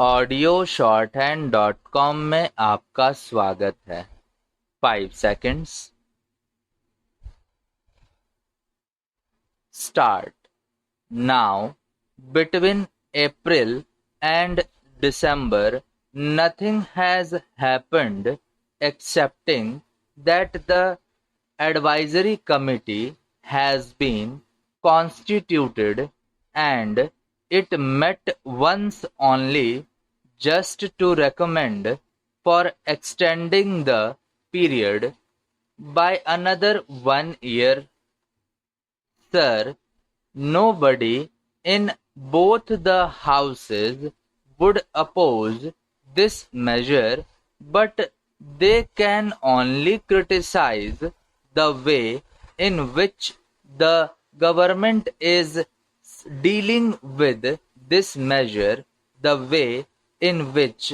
Audio shorthand.com में आपका स्वागत है। 5 seconds. Start. Now, between April and December, nothing has happened excepting that the advisory committee has been constituted and it met once only, just to recommend for extending the period by another 1 year. Sir, nobody in both the houses would oppose this measure, but they can only criticize the way in which the government is dealing with this measure, the way in which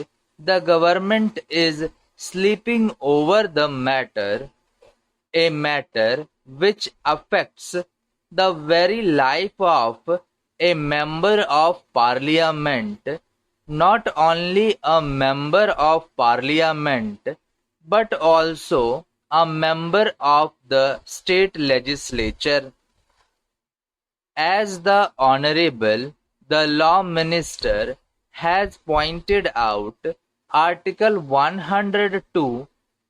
the government is sleeping over the matter, a matter which affects the very life of a member of parliament, not only a member of parliament, but also a member of the state legislature. As the Honorable the Law Minister has pointed out, Article 102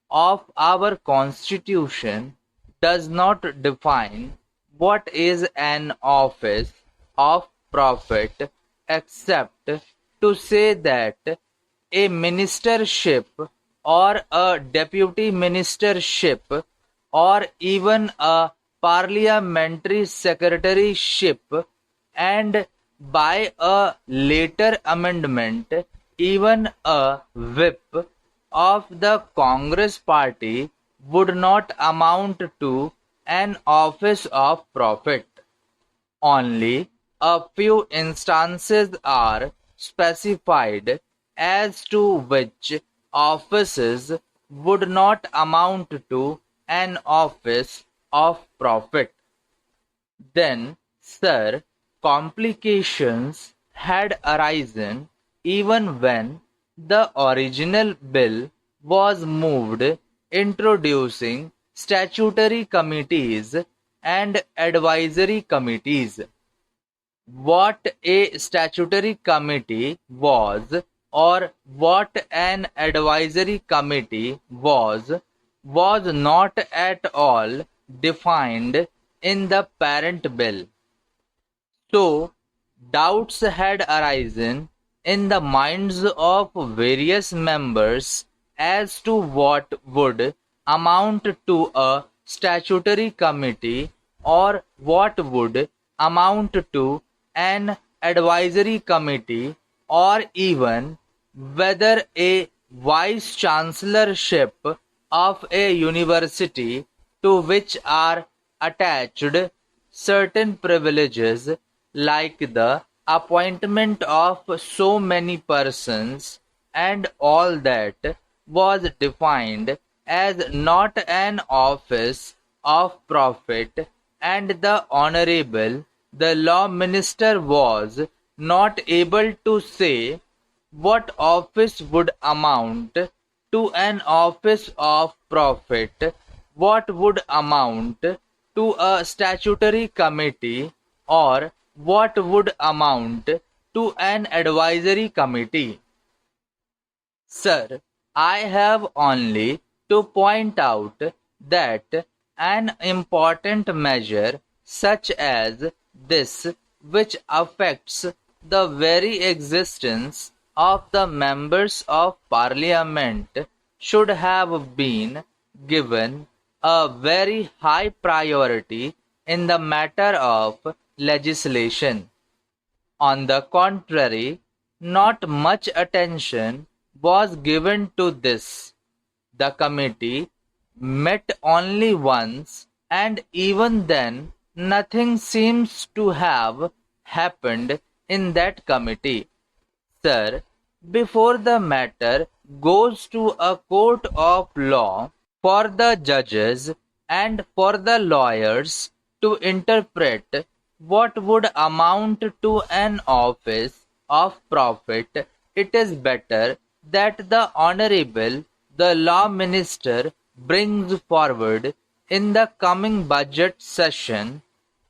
of our Constitution does not define what is an office of profit except to say that a ministership or a deputy ministership or even a parliamentary secretaryship, and by a later amendment even a whip of the Congress party would not amount to an office of profit. Only a few instances are specified as to which offices would not amount to an office of profit. Then, sir, complications had arisen even when the original bill was moved, introducing statutory committees and advisory committees. What a statutory committee was, or what an advisory committee was not at all defined in the parent bill. So, doubts had arisen in the minds of various members as to what would amount to a statutory committee or what would amount to an advisory committee, or even whether a vice chancellorship of a university to which are attached certain privileges like the appointment of so many persons, and all that was defined as not an office of profit, and the Honorable the Law Minister was not able to say what office would amount to an office of profit, what would amount to a statutory committee, or what would amount to an advisory committee. Sir, I have only to point out that an important measure such as this, which affects the very existence of the members of parliament, should have been given a very high priority in the matter of legislation. On the contrary, not much attention was given to this. The committee met only once, and even then nothing seems to have happened in that committee. Sir, before the matter goes to a court of law for the judges and for the lawyers to interpret what would amount to an office of profit, it is better that the Honorable the Law Minister brings forward in the coming budget session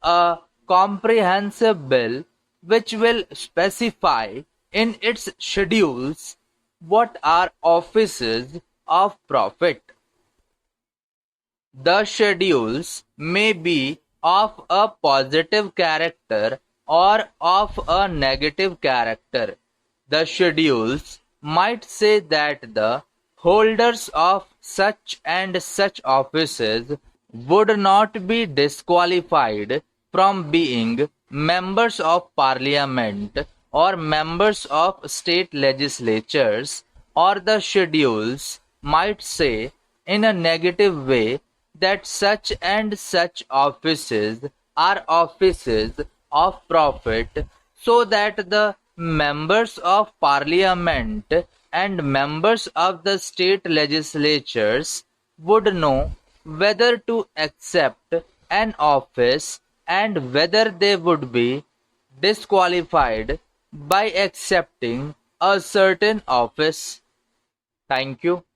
a comprehensive bill which will specify in its schedules what are offices of profit. The schedules may be of a positive character or of a negative character. The schedules might say that the holders of such and such offices would not be disqualified from being members of parliament or members of state legislatures, or the schedules might say in a negative way that such and such offices are offices of profit, so that the members of parliament and members of the state legislatures would know whether to accept an office and whether they would be disqualified by accepting a certain office. Thank you.